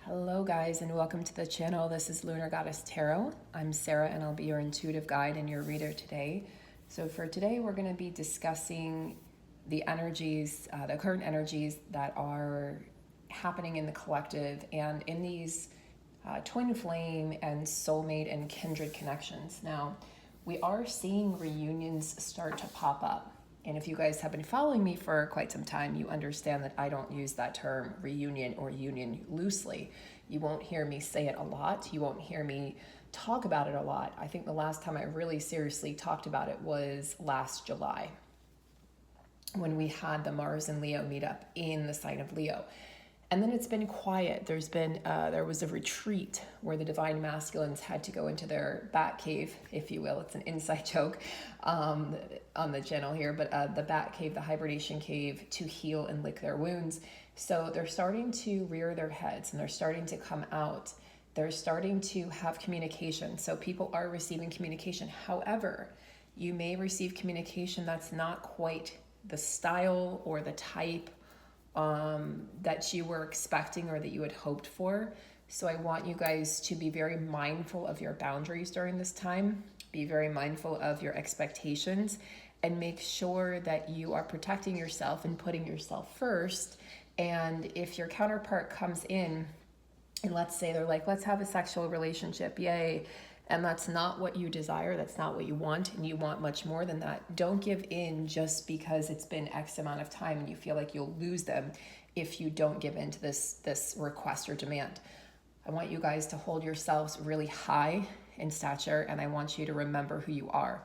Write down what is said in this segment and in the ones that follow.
Hello guys and welcome to the channel. This is Lunar Goddess Tarot. I'm Sarah and I'll be your intuitive guide and your reader today. So for today we're going to be discussing the energies, the current energies that are happening in the collective and in these twin flame and soulmate and kindred connections. Now we are seeing reunions start to pop up. And if you guys have been following me for quite some time, you understand that I don't use that term reunion or union loosely. You won't hear me say it a lot. You won't hear me talk about it a lot. I think the last time I really seriously talked about it was last July when we had the Mars and Leo meetup in the sign of Leo. And then it's been quiet. There was a retreat where the divine masculines had to go into their bat cave, if you will. It's an inside joke on the channel here, but the bat cave, the hibernation cave, to heal and lick their wounds. So they're starting to rear their heads and they're starting to come out. They're starting to have communication. So people are receiving communication. However, you may receive communication that's not quite the style or the type that you were expecting or that you had hoped for. So I want you guys to be very mindful of your boundaries during this time. Be very mindful of your expectations and make sure that you are protecting yourself and putting yourself first. And if your counterpart comes in and let's say they're like, let's have a sexual relationship, yay, and that's not what you desire, that's not what you want, and you want much more than that, don't give in just because it's been X amount of time and you feel like you'll lose them if you don't give in to this request or demand. I want you guys to hold yourselves really high in stature, and I want you to remember who you are.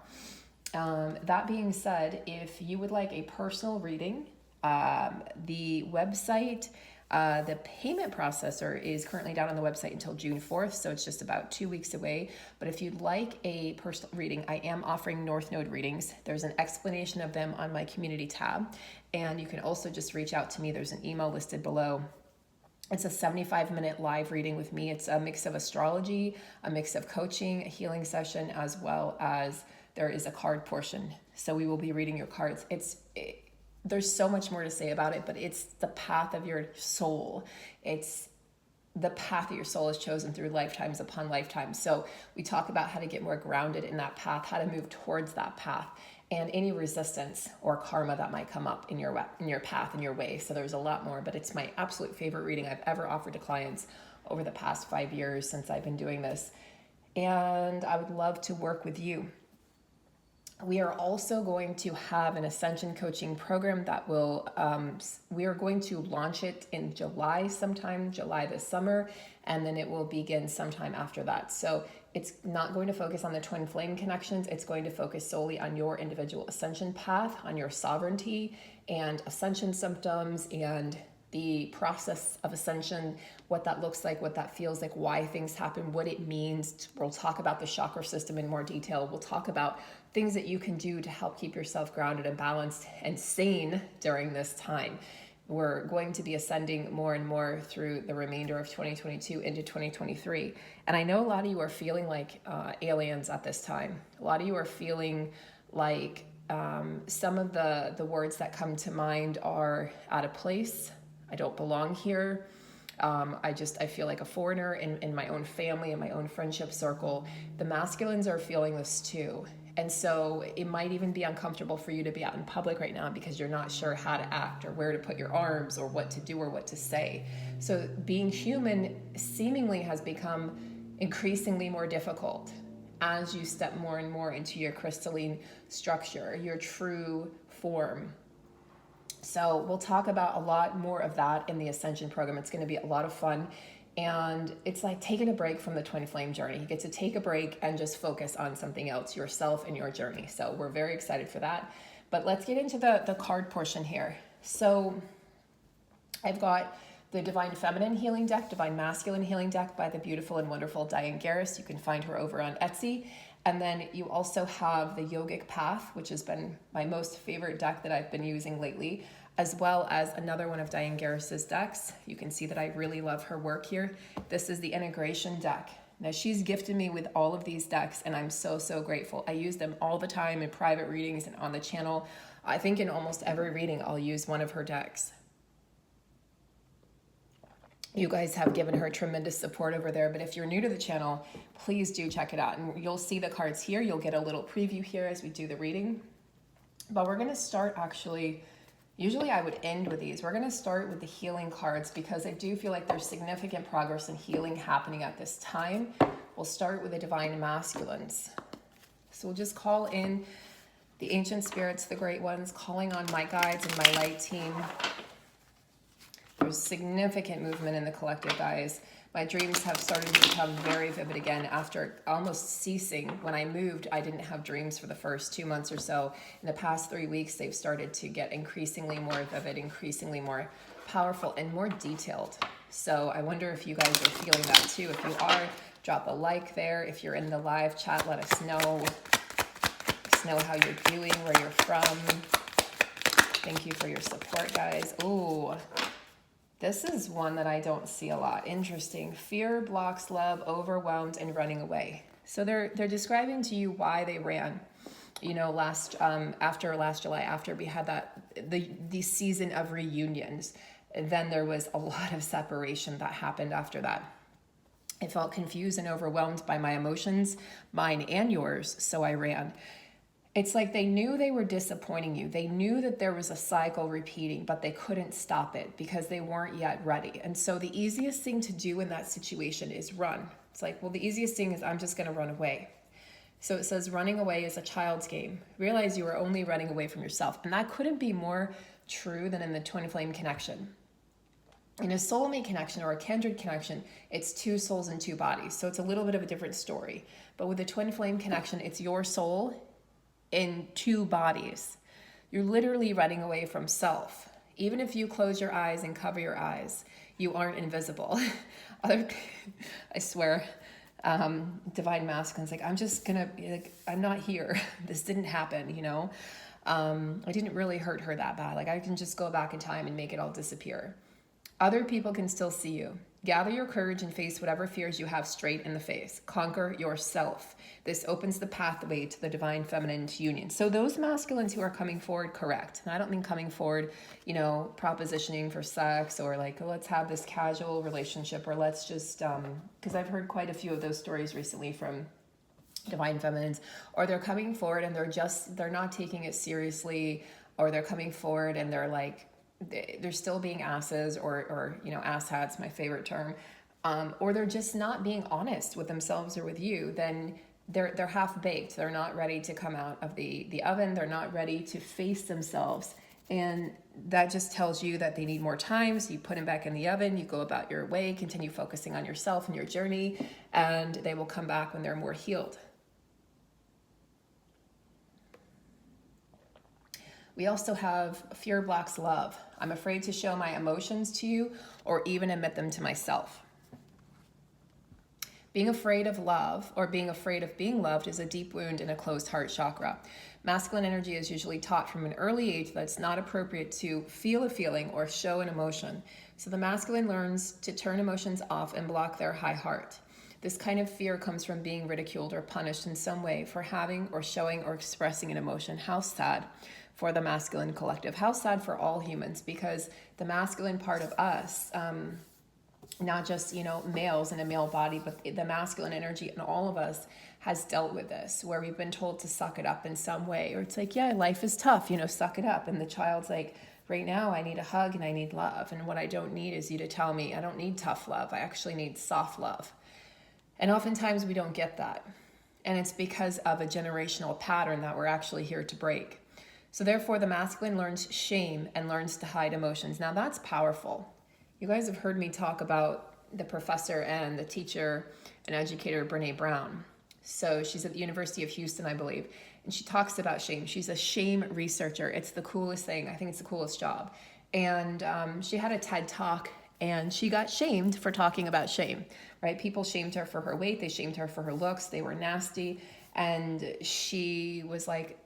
That being said, if you would like a personal reading, the website, the payment processor is currently down on the website until June 4th, so it's just about 2 weeks away. But if you'd like a personal reading, I am offering North Node readings. There's an explanation of them on my community tab, and you can also just reach out to me. There's an email listed below. It's a 75-minute live reading with me. It's a mix of astrology, a mix of coaching, a healing session, as well as there is a card portion. So we will be reading your cards. There's so much more to say about it, but it's the path of your soul. It's the path that your soul has chosen through lifetimes upon lifetimes. So we talk about how to get more grounded in that path, how to move towards that path, and any resistance or karma that might come up in your path, in your way. So there's a lot more, but it's my absolute favorite reading I've ever offered to clients over the past 5 years since I've been doing this. And I would love to work with you. We are also going to have an Ascension coaching program that we are going to launch it in July this summer, and then it will begin sometime after that. So it's not going to focus on the twin flame connections. It's going to focus solely on your individual ascension path, on your sovereignty and ascension symptoms and the process of ascension, what that looks like, what that feels like, why things happen, what it means. We'll talk about the chakra system in more detail. We'll talk about things that you can do to help keep yourself grounded and balanced and sane during this time. We're going to be ascending more and more through the remainder of 2022 into 2023. And I know a lot of you are feeling like aliens at this time. A lot of you are feeling like some of the words that come to mind are out of place. I don't belong here. I feel like a foreigner in my own family, in my own friendship circle. The masculines are feeling this too. And so it might even be uncomfortable for you to be out in public right now because you're not sure how to act or where to put your arms or what to do or what to say. So being human seemingly has become increasingly more difficult as you step more and more into your crystalline structure, your true form. So we'll talk about a lot more of that in the Ascension program. It's going to be a lot of fun. And it's like taking a break from the twin flame journey. You get to take a break and just focus on something else, yourself and your journey. So we're very excited for that. But let's get into the card portion here. So I've got the Divine Feminine Healing Deck, Divine Masculine Healing Deck by the beautiful and wonderful Diane Garris. You can find her over on Etsy. And then you also have the Yogic Path, which has been my most favorite deck that I've been using lately, as well as another one of Diane Garris's decks. You can see that I really love her work here. This is the Integration deck. Now she's gifted me with all of these decks and I'm so, so grateful. I use them all the time in private readings and on the channel. I think in almost every reading I'll use one of her decks. You guys have given her tremendous support over there, but if you're new to the channel, please do check it out. And you'll see the cards here. You'll get a little preview here as we do the reading. But we're going to start actually, usually I would end with these. We're going to start with the healing cards because I do feel like there's significant progress and healing happening at this time. We'll start with the Divine Masculines. So we'll just call in the ancient spirits, the great ones, calling on my guides and my light team. There's significant movement in the collective, guys. My dreams have started to become very vivid again after almost ceasing. When I moved, I didn't have dreams for the first 2 months or so. In the past 3 weeks, they've started to get increasingly more vivid, increasingly more powerful, and more detailed. So I wonder if you guys are feeling that too. If you are, drop a like there. If you're in the live chat, let us know. Let us know how you're doing, where you're from. Thank you for your support, guys. Ooh. This is one that I don't see a lot. Interesting. Fear blocks love, overwhelmed, and running away. So they're describing to you why they ran. You know, after last July, after we had the season of reunions, then there was a lot of separation that happened after that. I felt confused and overwhelmed by my emotions, mine and yours, so I ran. It's like they knew they were disappointing you. They knew that there was a cycle repeating, but they couldn't stop it because they weren't yet ready. And so the easiest thing to do in that situation is run. It's like, well, the easiest thing is I'm just going to run away. So it says running away is a child's game. Realize you are only running away from yourself. And that couldn't be more true than in the twin flame connection. In a soulmate connection or a kindred connection, it's 2 souls and 2 bodies. So it's a little bit of a different story. But with the twin flame connection, it's your soul in 2 bodies. You're literally running away from self. Even if you close your eyes and cover your eyes, you aren't invisible. I swear, Divine Masculine's like, I'm just gonna, like, I'm not here. This didn't happen, you know? I didn't really hurt her that bad. Like, I can just go back in time and make it all disappear. Other people can still see you. Gather your courage and face whatever fears you have straight in the face. Conquer yourself. This opens the pathway to the divine feminine union. So those masculines who are coming forward, correct. And I don't mean coming forward, you know, propositioning for sex or like, let's have this casual relationship or let's just, because I've heard quite a few of those stories recently from divine feminines, or they're coming forward and they're not taking it seriously, or they're coming forward and they're like, they're still being asses or you know, asshats, my favorite term, or they're just not being honest with themselves or with you, then they're half-baked. They're not ready to come out of the oven. They're not ready to face themselves. And that just tells you that they need more time. So you put them back in the oven, you go about your way, continue focusing on yourself and your journey, and they will come back when they're more healed. We also have fear blocks love. I'm afraid to show my emotions to you or even admit them to myself. Being afraid of love or being afraid of being loved is a deep wound in a closed heart chakra. Masculine energy is usually taught from an early age that it's not appropriate to feel a feeling or show an emotion. So the masculine learns to turn emotions off and block their high heart. This kind of fear comes from being ridiculed or punished in some way for having or showing or expressing an emotion. How sad for the masculine collective. How sad for all humans, because the masculine part of us, not just, you know, males in a male body, but the masculine energy in all of us has dealt with this, where we've been told to suck it up in some way, or it's like, yeah, life is tough, you know, suck it up. And the child's like, right now I need a hug and I need love. And what I don't need is you to tell me I don't need tough love. I actually need soft love. And oftentimes we don't get that. And it's because of a generational pattern that we're actually here to break. So therefore, the masculine learns shame and learns to hide emotions. Now that's powerful. You guys have heard me talk about the professor and the teacher and educator, Brene Brown. So she's at the University of Houston, I believe. And she talks about shame. She's a shame researcher. It's the coolest thing. I think it's the coolest job. And she had a TED Talk and she got shamed for talking about shame, right? People shamed her for her weight. They shamed her for her looks. They were nasty. And she was like,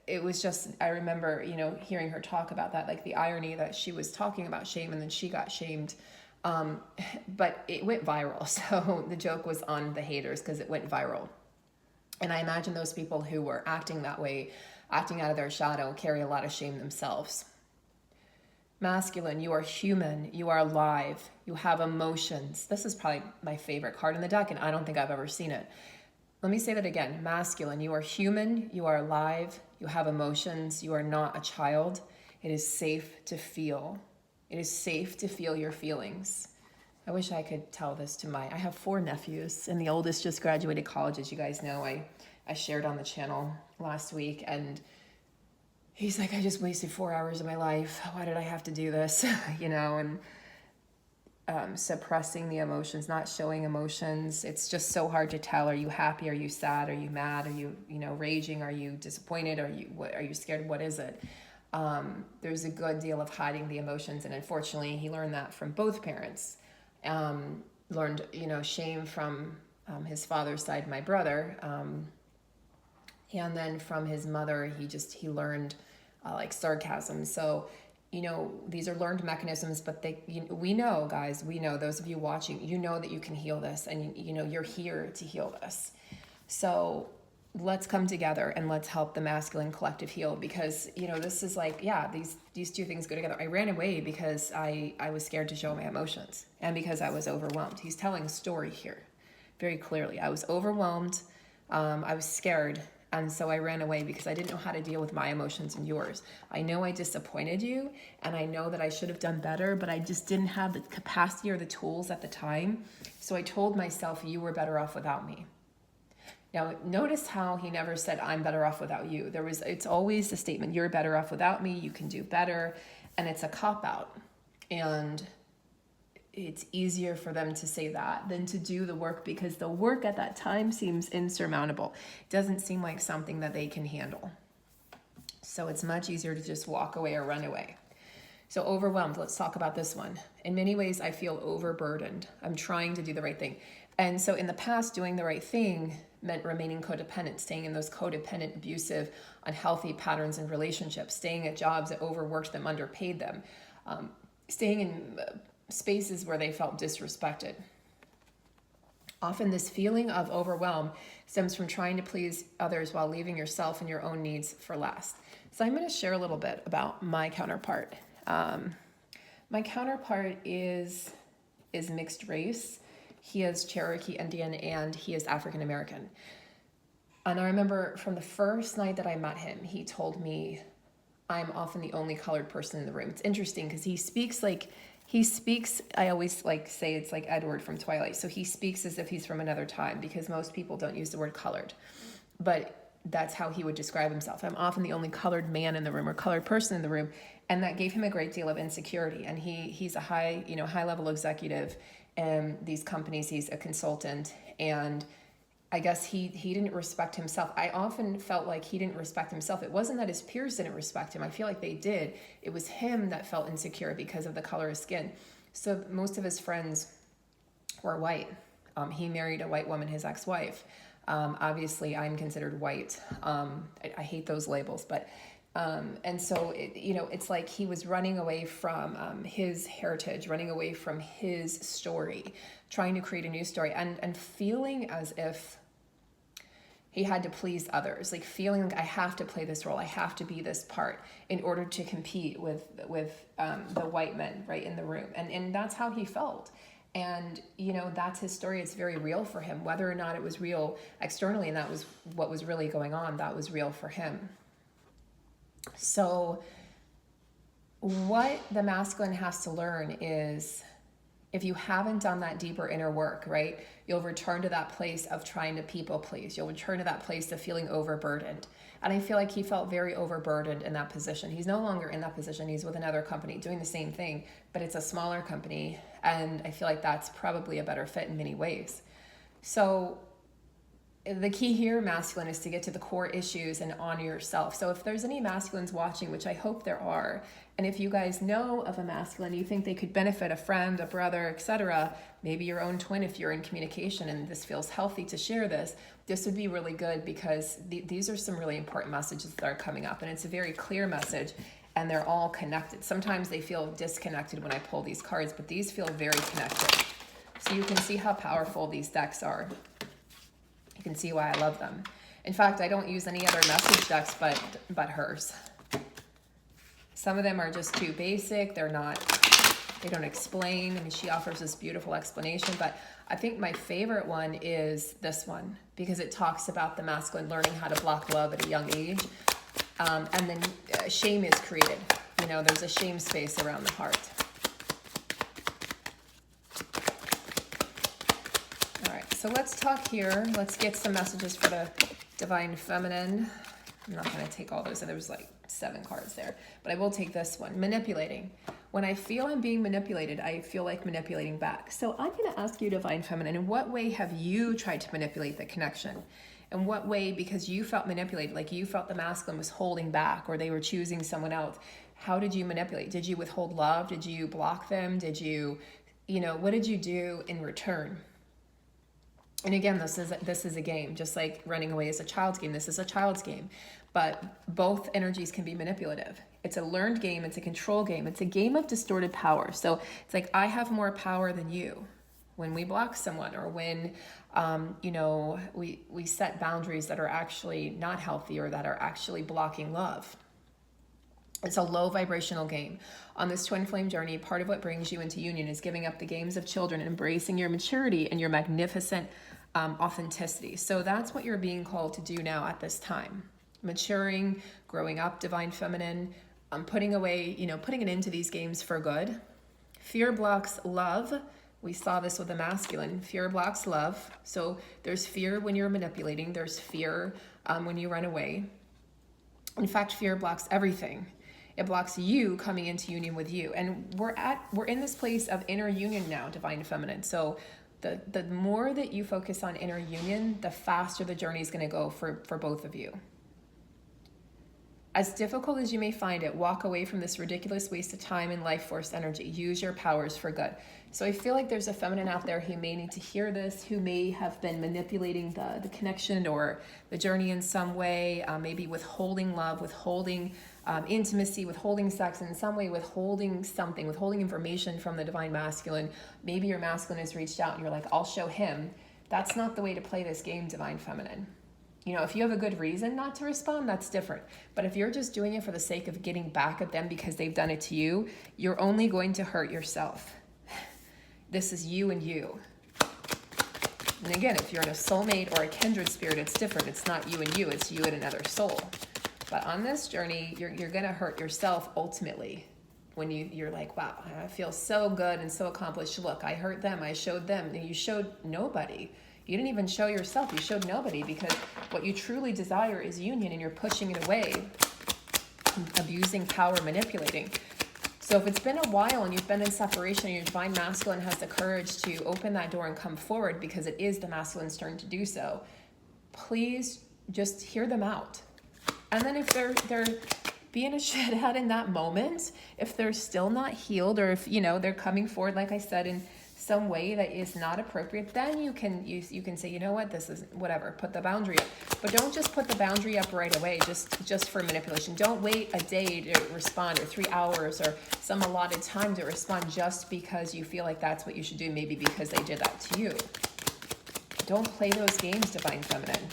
it was just, I remember, you know, hearing her talk about that, like the irony that she was talking about shame and then she got shamed. But it went viral. So the joke was on the haters because it went viral. And I imagine those people who were acting that way, acting out of their shadow, carry a lot of shame themselves. Masculine, you are human, you are alive, you have emotions. This is probably my favorite card in the deck, and I don't think I've ever seen it. Let me say that again. Masculine, you are human, you are alive, you have emotions, you are not a child. It is safe to feel. It is safe to feel your feelings. I wish I could tell this to I have 4 nephews, and the oldest just graduated college, as you guys know. I shared on the channel last week, and he's like, I just wasted 4 hours of my life. Why did I have to do this? And suppressing the emotions, not showing emotions. It's just so hard to tell. Are you happy? Are you sad? Are you mad? Are you, raging? Are you disappointed? Are you scared? What is it? There's a good deal of hiding the emotions. And unfortunately, he learned that from both parents. Learned, shame from his father's side, my brother. And then from his mother, he learned like sarcasm. So, these are learned mechanisms, but we know, guys, those of you watching, that you can heal this, and you're here to heal this. So let's come together and let's help the masculine collective heal, because, this is like, these two things go together. I ran away because I was scared to show my emotions, and because I was overwhelmed. He's telling a story here very clearly. I was overwhelmed. I was scared. And so I ran away because I didn't know how to deal with my emotions and yours. I know I disappointed you, and I know that I should have done better, but I just didn't have the capacity or the tools at the time. So I told myself you were better off without me. Now, notice how he never said I'm better off without you. It's always the statement, you're better off without me, you can do better. And it's a cop-out. And it's easier for them to say that than to do the work, because the work at that time seems insurmountable. It doesn't seem like something that they can handle. So it's much easier to just walk away or run away. So overwhelmed, let's talk about this one. In many ways, I feel overburdened. I'm trying to do the right thing. And so in the past, doing the right thing meant remaining codependent, staying in those codependent, abusive, unhealthy patterns in relationships, staying at jobs that overworked them, underpaid them, staying in spaces where they felt disrespected. Often this feeling of overwhelm stems from trying to please others while leaving yourself and your own needs for last. So I'm going to share a little bit about my counterpart. My counterpart is mixed race. He is Cherokee Indian, and he is African American. And I remember from the first night that I met him, he told me, I'm often the only colored person in the room. It's interesting because he speaks, I always say it's like Edward from Twilight. So he speaks as if he's from another time, because most people don't use the word colored. But that's how he would describe himself. I'm often the only colored man in the room, or colored person in the room. And that gave him a great deal of insecurity. And he's a high level executive in these companies. He's a consultant. And I guess he didn't respect himself. I often felt like he didn't respect himself. It wasn't that his peers didn't respect him. I feel like they did. It was him that felt insecure because of the color of his skin. So most of his friends were white. He married a white woman, his ex-wife. Obviously, I'm considered white. I hate those labels, but and so it's like he was running away from his heritage, running away from his story, trying to create a new story, and feeling as if he had to please others, like feeling like I have to play this role, I have to be this part in order to compete with the white men right in the room, and that's how he felt. And, that's his story. It's very real for him, whether or not it was real externally, and that was what was really going on. That was real for him. So what the masculine has to learn is, if you haven't done that deeper inner work, right, you'll return to that place of trying to people please. You'll return to that place of feeling overburdened. And I feel like he felt very overburdened in that position. He's no longer in that position. He's with another company doing the same thing, but it's a smaller company. And I feel like that's probably a better fit in many ways. So the key here, masculine, is to get to the core issues and honor yourself. So if there's any masculines watching, which I hope there are, and if you guys know of a masculine, you think they could benefit a friend, a brother, etc., maybe your own twin if you're in communication and this feels healthy to share this would be really good, because these are some really important messages that are coming up, and it's a very clear message, and they're all connected. Sometimes they feel disconnected when I pull these cards, but these feel very connected. So you can see how powerful these decks are. You can see why I love them. In fact, I don't use any other message decks but hers. Some of them are just too basic. They don't explain. I mean, she offers this beautiful explanation, but I think my favorite one is this one because it talks about the masculine learning how to block love at a young age. And then shame is created. You know, there's a shame space around the heart. All right, so let's talk here. Let's get some messages for the Divine Feminine. I'm not going to take all those. There was like 7 cards there, but I will take this one. Manipulating. When I feel I'm being manipulated, I feel like manipulating back. So I'm going to ask you, Divine Feminine, in what way have you tried to manipulate the connection? In what way, because you felt manipulated, like you felt the masculine was holding back or they were choosing someone else, how did you manipulate? Did you withhold love? Did you block them? Did you, what did you do in return? And again, this is a game, just like running away is a child's game. This is a child's game, but both energies can be manipulative. It's a learned game. It's a control game. It's a game of distorted power. So it's like, I have more power than you. When we block someone or when, we set boundaries that are actually not healthy or that are actually blocking love. It's a low vibrational game. On this twin flame journey, part of what brings you into union is giving up the games of children and embracing your maturity and your magnificent authenticity. So that's what you're being called to do now at this time. Maturing, growing up, Divine Feminine, putting away, putting an end to these games for good. Fear blocks love. We saw this with the masculine. Fear blocks love. So there's fear when you're manipulating. There's fear when you run away. In fact, fear blocks everything. It blocks you coming into union with you. And we're in this place of inner union now, Divine Feminine. So the more that you focus on inner union, the faster the journey is going to go for both of you. As difficult as you may find it, walk away from this ridiculous waste of time and life force energy. Use your powers for good. So I feel like there's a feminine out there who may need to hear this, who may have been manipulating the connection or the journey in some way, maybe withholding love, withholding intimacy, withholding sex, in some way withholding something, withholding information from the Divine Masculine. Maybe your masculine has reached out and you're like, I'll show him. That's not the way to play this game, Divine Feminine. If you have a good reason not to respond, that's different. But if you're just doing it for the sake of getting back at them because they've done it to you, you're only going to hurt yourself. This is you and you. And again, if you're in a soulmate or a kindred spirit, it's different. It's not you and you, it's you and another soul. But on this journey, you're going to hurt yourself ultimately when you're like, wow, I feel so good and so accomplished. Look, I hurt them, I showed them. And you showed nobody. You didn't even show yourself. You showed nobody, because what you truly desire is union and you're pushing it away, abusing power, manipulating. So if it's been a while and you've been in separation and your Divine Masculine has the courage to open that door and come forward, because it is the masculine's turn to do so, please just hear them out. And then if they're being a shithead in that moment, if they're still not healed, or if they're coming forward, like I said, in some way that is not appropriate, then you can say, you know what, this is whatever, put the boundary up. But don't just put the boundary up right away just for manipulation. Don't wait a day to respond, or 3 hours, or some allotted time to respond just because you feel like that's what you should do, maybe because they did that to you. Don't play those games, Divine Feminine.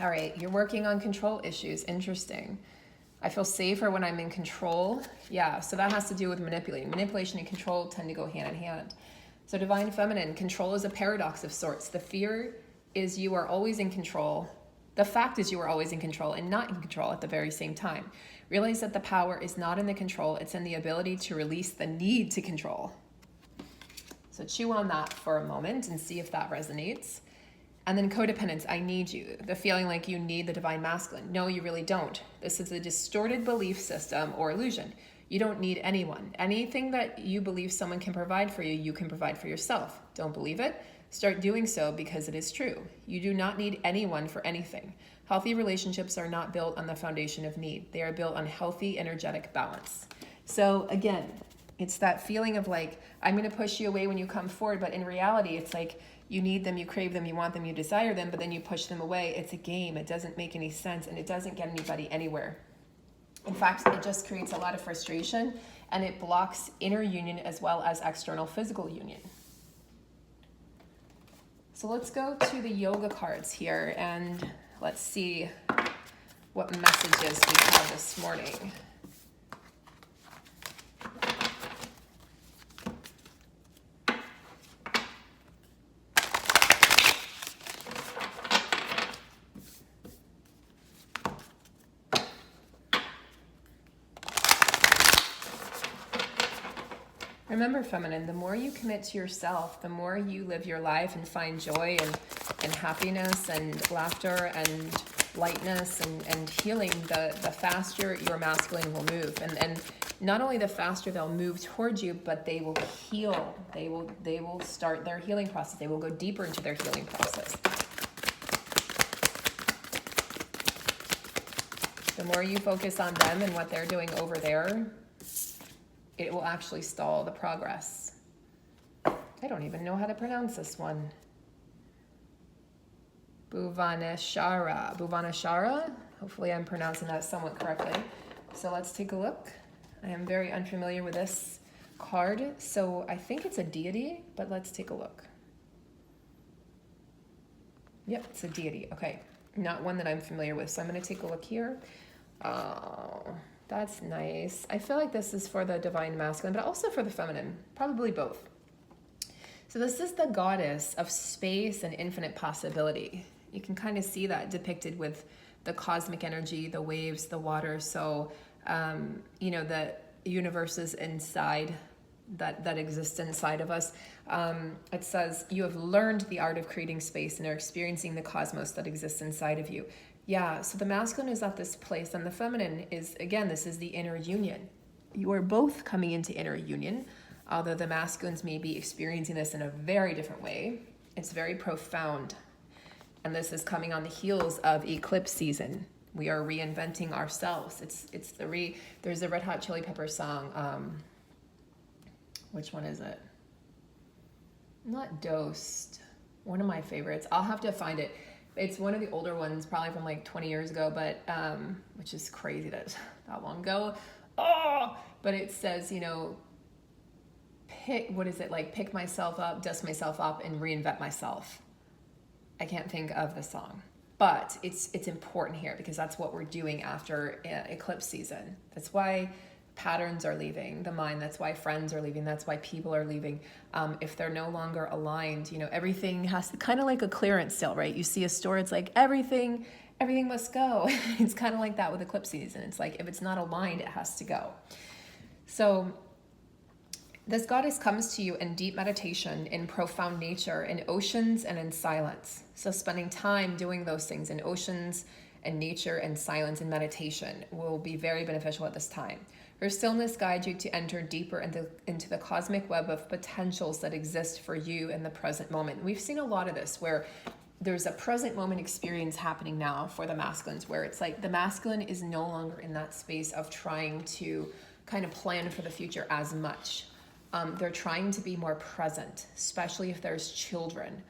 All right, you're working on control issues. Interesting. I feel safer when I'm in control. Yeah, so that has to do with manipulating. Manipulation and control tend to go hand in hand. So Divine Feminine, control is a paradox of sorts. The fear is you are always in control. The fact is you are always in control and not in control at the very same time. Realize that the power is not in the control. It's in the ability to release the need to control. So chew on that for a moment and see if that resonates. And then codependence, I need you. The feeling like you need the Divine Masculine. No, you really don't. This is a distorted belief system or illusion. You don't need anyone. Anything that you believe someone can provide for you, you can provide for yourself. Don't believe it? Start doing so, because it is true. You do not need anyone for anything. Healthy relationships are not built on the foundation of need. They are built on healthy, energetic balance. So again, it's that feeling of like, I'm going to push you away when you come forward, but in reality, it's like, you need them, you crave them, you want them, you desire them, but then you push them away. It's a game. It doesn't make any sense, and it doesn't get anybody anywhere. In fact, it just creates a lot of frustration, and it blocks inner union as well as external physical union. So let's go to the yoga cards here, and let's see what messages we have this morning. Remember, feminine, the more you commit to yourself, the more you live your life and find joy and happiness and laughter and lightness and healing, the faster your masculine will move. And not only the faster they'll move towards you, but they will heal. They will start their healing process. They will go deeper into their healing process. The more you focus on them and what they're doing over there, it will actually stall the progress. I don't even know how to pronounce this one. Bhuvaneshara. Bhuvaneshara? Hopefully I'm pronouncing that somewhat correctly. So let's take a look. I am very unfamiliar with this card, so I think it's a deity, but let's take a look. Yep, it's a deity. Okay, not one that I'm familiar with, so I'm going to take a look here. Oh, that's nice. I feel like this is for the divine masculine, but also for the feminine, probably both. So this is the goddess of space and infinite possibility. You can kind of see that depicted with the cosmic energy, the waves, the water. So, the universes inside that exist inside of us. It says, you have learned the art of creating space and are experiencing the cosmos that exists inside of you. Yeah, so the masculine is at this place and the feminine is, again, this is the inner union. You are both coming into inner union, although the masculines may be experiencing this in a very different way. It's very profound. And this is coming on the heels of eclipse season. We are reinventing ourselves. There's a Red Hot Chili Peppers song. Which one is it? Not Dosed. One of my favorites. I'll have to find it. It's one of the older ones, probably from like 20 years ago, but which is crazy that long ago. Oh, but it says, pick myself up, dust myself up, and reinvent myself. I can't think of the song, but it's important here because that's what we're doing after eclipse season. That's why patterns are leaving the mind. That's why friends are leaving. That's why people are leaving. If they're no longer aligned, everything has to, kind of like a clearance sale, right? You see a store, it's like everything must go. It's kind of like that with eclipse season. It's like if it's not aligned, it has to go. So this goddess comes to you in deep meditation, in profound nature, in oceans and in silence. So spending time doing those things in oceans and nature and silence and meditation will be very beneficial at this time. Her stillness guides you to enter deeper into the cosmic web of potentials that exist for you in the present moment. We've seen a lot of this where there's a present moment experience happening now for the masculines where it's like the masculine is no longer in that space of trying to kind of plan for the future as much. They're trying to be more present, especially if there's children.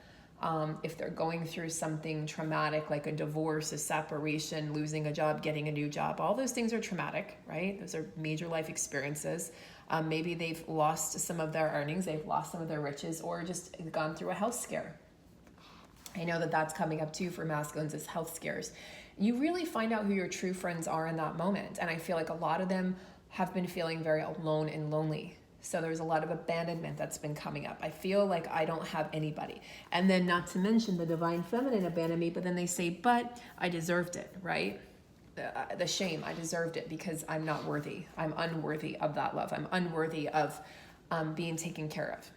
If they're going through something traumatic like a divorce, a separation, losing a job, getting a new job, all those things are traumatic, right? Those are major life experiences. Maybe they've lost some of their earnings, they've lost some of their riches, or just gone through a health scare. I know that that's coming up too for masculines is health scares. You really find out who your true friends are in that moment. And I feel like a lot of them have been feeling very alone and lonely. So there's a lot of abandonment that's been coming up. I feel like I don't have anybody. And then not to mention the divine feminine abandoned me, but then they say, but I deserved it, right? The shame, I deserved it because I'm not worthy. I'm unworthy of that love. I'm unworthy of being taken care of.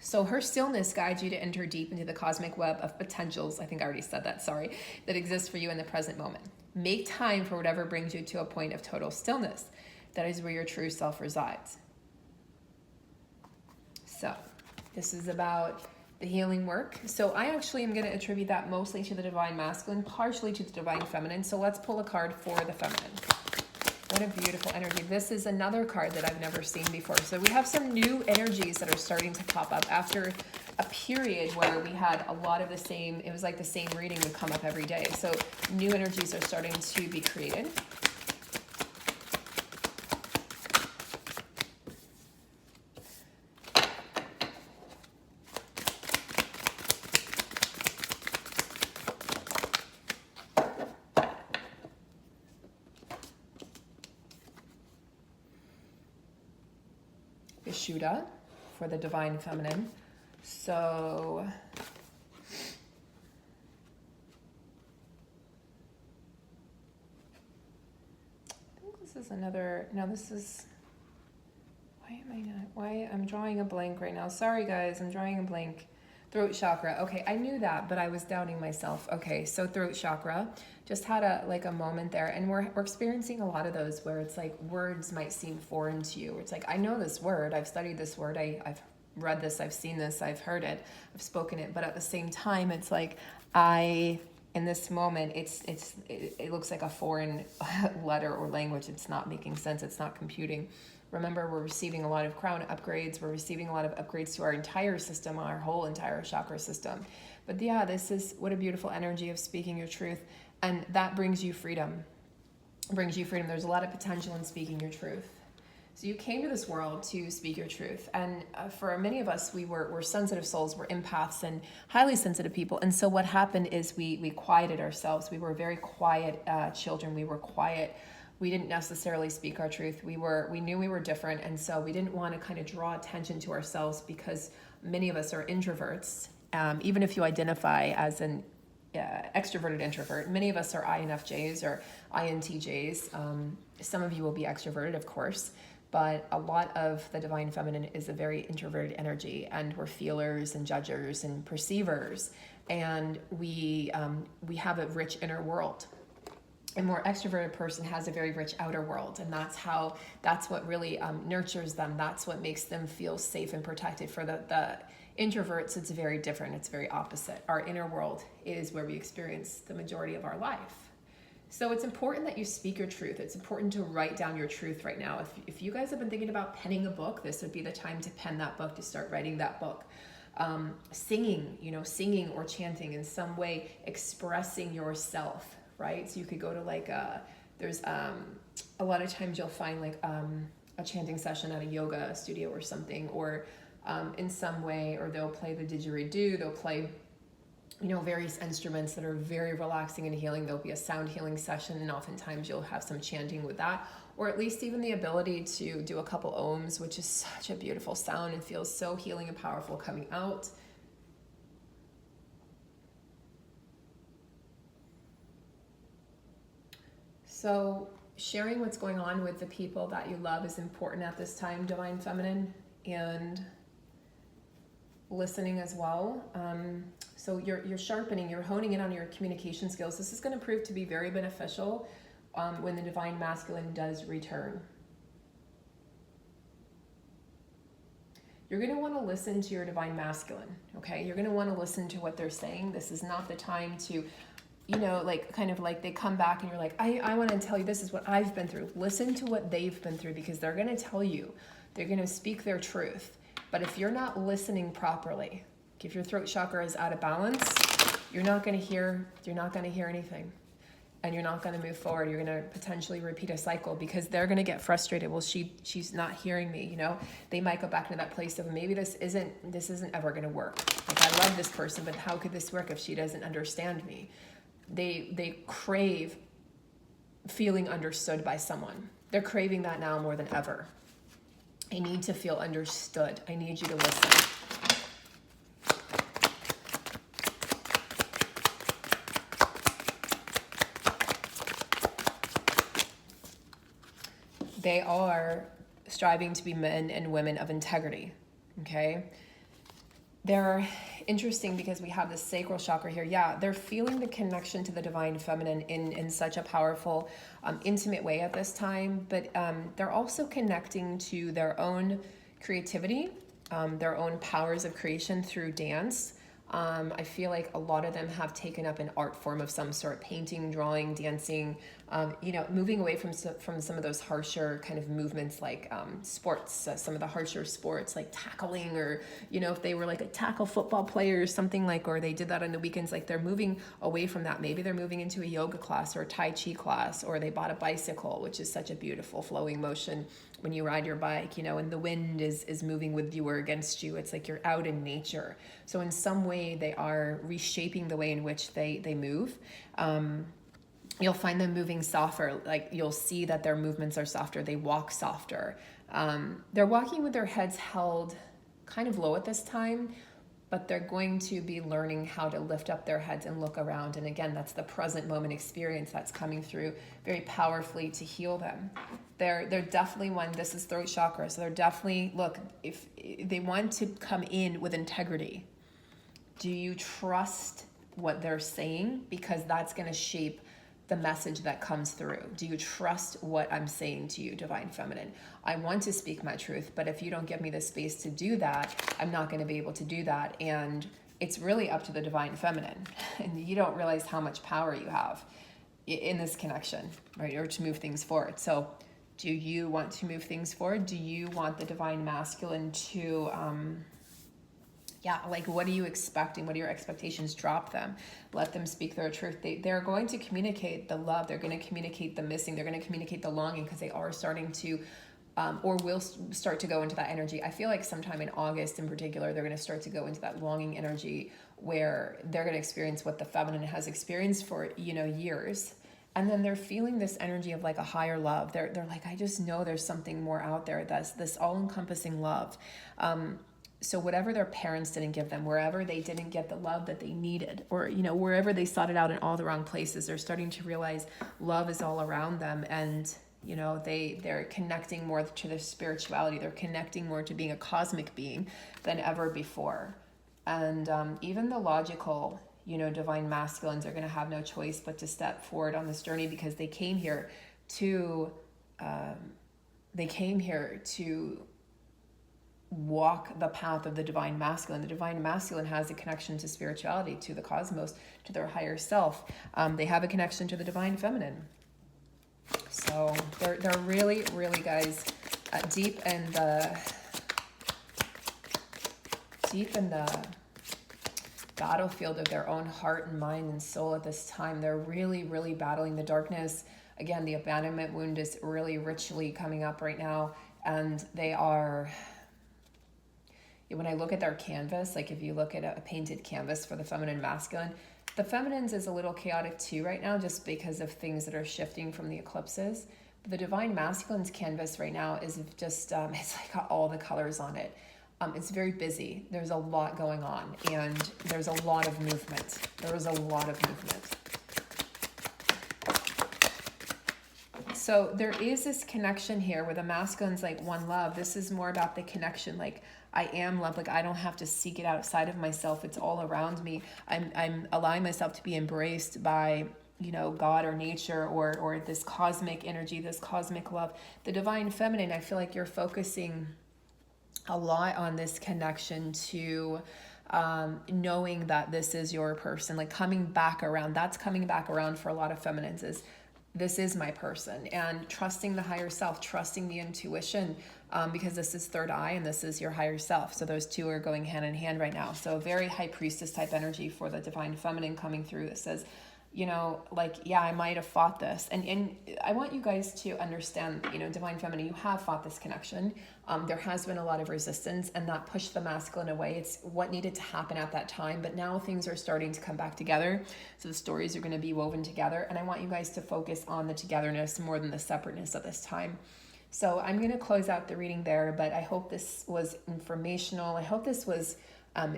So her stillness guides you to enter deep into the cosmic web of potentials, I think I already said that, sorry, that exist for you in the present moment. Make time for whatever brings you to a point of total stillness. That is where your true self resides. So this is about the healing work. So I actually am going to attribute that mostly to the divine masculine, partially to the divine feminine. So let's pull a card for the feminine. What a beautiful energy. This is another card that I've never seen before. So we have some new energies that are starting to pop up after a period where we had a lot of the same, it was like the same reading would come up every day. So new energies are starting to be created. Vishuddha for the divine feminine. So I think this is another, no, this is, why I'm drawing a blank right now. Sorry guys, I'm drawing a blank. Throat chakra. Okay, I knew that, but I was doubting myself. Okay, so throat chakra. Just had a moment there, and we're experiencing a lot of those where it's like words might seem foreign to you. It's like, I know this word, I've studied this word, I've read this, I've seen this, I've heard it, I've spoken it, but at the same time, it's like in this moment, it looks like a foreign letter or language. It's not making sense. It's not computing. Remember, we're receiving a lot of crown upgrades. We're receiving a lot of upgrades to our entire system, our whole entire chakra system. But yeah, this is what a beautiful energy of speaking your truth. And that brings you freedom. There's a lot of potential in speaking your truth. So you came to this world to speak your truth. And for many of us, we're sensitive souls, we're empaths and highly sensitive people. And so what happened is we quieted ourselves. We were very quiet children. We were quiet. We didn't necessarily speak our truth. We knew we were different. And so we didn't want to kind of draw attention to ourselves because many of us are introverts. Even if you identify as an extroverted introvert, many of us are INFJs or INTJs. Some of you will be extroverted, of course. But a lot of the divine feminine is a very introverted energy, and we're feelers and judgers and perceivers, and we have a rich inner world. A more extroverted person has a very rich outer world, and that's what really nurtures them. That's what makes them feel safe and protected. For the introverts, it's very different. It's very opposite. Our inner world is where we experience the majority of our life. So it's important that you speak your truth. It's important to write down your truth right now. If you guys have been thinking about penning a book, this would be the time to pen that book, to start writing that book. Singing or chanting in some way, expressing yourself, right? So you could go to there's a lot of times you'll find a chanting session at a yoga studio or something, or in some way, or they'll play the didgeridoo, they'll play various instruments that are very relaxing and healing. There'll be a sound healing session, and oftentimes you'll have some chanting with that, or at least even the ability to do a couple ohms, which is such a beautiful sound and feels so healing and powerful coming out. So sharing what's going on with the people that you love is important at this time, divine feminine, and listening as well. So you're sharpening, you're honing in on your communication skills. This is going to prove to be very beneficial when the divine masculine does return. You're going to want to listen to your divine masculine, okay? You're going to want to listen to what they're saying. This is not the time to, they come back and you're like, I want to tell you this is what I've been through. Listen to what they've been through, because they're going to tell you, they're going to speak their truth. But if you're not listening properly, if your throat chakra is out of balance, you're not going to hear anything, and you're not going to move forward. You're going to potentially repeat a cycle, because they're going to get frustrated. Well, she's not hearing me. They might go back to that place of, maybe this isn't ever going to work. Like, I love this person, but how could this work if she doesn't understand me? They crave feeling understood by someone. They're craving that now more than ever. I need to feel understood. I need you to listen. They are striving to be men and women of integrity, okay? They're interesting because we have this sacral chakra here. Yeah, they're feeling the connection to the divine feminine in such a powerful, intimate way at this time, but they're also connecting to their own creativity, their own powers of creation through dance. I feel like a lot of them have taken up an art form of some sort: painting, drawing, dancing, moving away from some of those harsher kind of movements, like sports, some of the harsher sports like tackling, or, if they were like a tackle football player or something, or they did that on the weekends, they're moving away from that. Maybe they're moving into a yoga class or a Tai Chi class, or they bought a bicycle, which is such a beautiful flowing motion when you ride your bike, and the wind is moving with you or against you. It's like you're out in nature. So in some way they are reshaping the way in which they move. You'll find them moving softer. Like, you'll see that their movements are softer. They walk softer. They're walking with their heads held kind of low at this time, but they're going to be learning how to lift up their heads and look around. And again, that's the present moment experience that's coming through very powerfully to heal them. They're definitely one, this is throat chakra. So they're definitely, look, if they want to come in with integrity, do you trust what they're saying? Because that's going to shape the message that comes through. Do you trust what I'm saying to you, Divine Feminine? I want to speak my truth, but if you don't give me the space to do that, I'm not going to be able to do that. And it's really up to the Divine Feminine. And you don't realize how much power you have in this connection, right? Or to move things forward. So do you want to move things forward? Do you want the Divine Masculine to, like, what are you expecting? What are your expectations? Drop them. Let them speak their truth. They're going to communicate the love. They're going to communicate the missing. They're going to communicate the longing, because they are starting to, or will start to go into that energy. I feel like sometime in August in particular, they're going to start to go into that longing energy where they're going to experience what the feminine has experienced for, years. And then they're feeling this energy of like a higher love. They're like, I just know there's something more out there. That's this all-encompassing love. So whatever their parents didn't give them, wherever they didn't get the love that they needed, or, wherever they sought it out in all the wrong places, they're starting to realize love is all around them. And, they're connecting more to their spirituality. They're connecting more to being a cosmic being than ever before. And even the logical, Divine Masculines are going to have no choice but to step forward on this journey, because they came here to walk the path of the Divine Masculine. The Divine Masculine has a connection to spirituality, to the cosmos, to their higher self. They have a connection to the Divine Feminine. So they're really, really, guys, deep in the battlefield of their own heart and mind and soul at this time. They're really, really battling the darkness. Again, the abandonment wound is really richly coming up right now, and they are... When I look at their canvas, like if you look at a painted canvas for the feminine masculine, the feminines is a little chaotic too right now, just because of things that are shifting from the eclipses. But the Divine Masculine's canvas right now is just, it's like got all the colors on it. It's very busy. There's a lot going on, and there's a lot of movement. There is a lot of movement. So there is this connection here where the masculine's like one love. This is more about the connection. Like, I am love. Like, I don't have to seek it outside of myself. It's all around me. I'm allowing myself to be embraced by, God or nature or this cosmic energy, this cosmic love. The Divine Feminine, I feel like you're focusing a lot on this connection to knowing that this is your person, like coming back around. That's coming back around for a lot of feminines, is this is my person, and trusting the higher self, trusting the intuition, because this is third eye and this is your higher self. So those two are going hand in hand right now. So very high priestess type energy for the Divine Feminine coming through that says, I might have fought this. And I want you guys to understand, Divine Feminine, you have fought this connection. There has been a lot of resistance, and that pushed the masculine away. It's what needed to happen at that time. But now things are starting to come back together. So the stories are going to be woven together. And I want you guys to focus on the togetherness more than the separateness at this time. So I'm going to close out the reading there, but I hope this was informational. I hope this was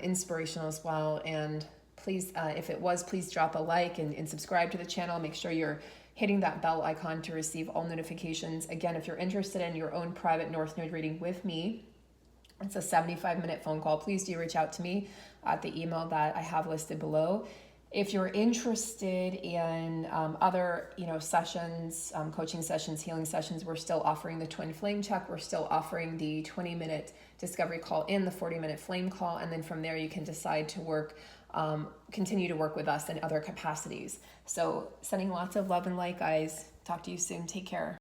inspirational as well. And please, if it was, please drop a like and subscribe to the channel. Make sure you're hitting that bell icon to receive all notifications. Again, if you're interested in your own private North Node reading with me, it's a 75-minute phone call. Please do reach out to me at the email that I have listed below. If you're interested in other, sessions, coaching sessions, healing sessions, we're still offering the Twin Flame Check. We're still offering the 20-minute discovery call and the 40-minute flame call. And then from there, you can decide to continue to work with us in other capacities. So sending lots of love and light, guys. Talk to you soon. Take care.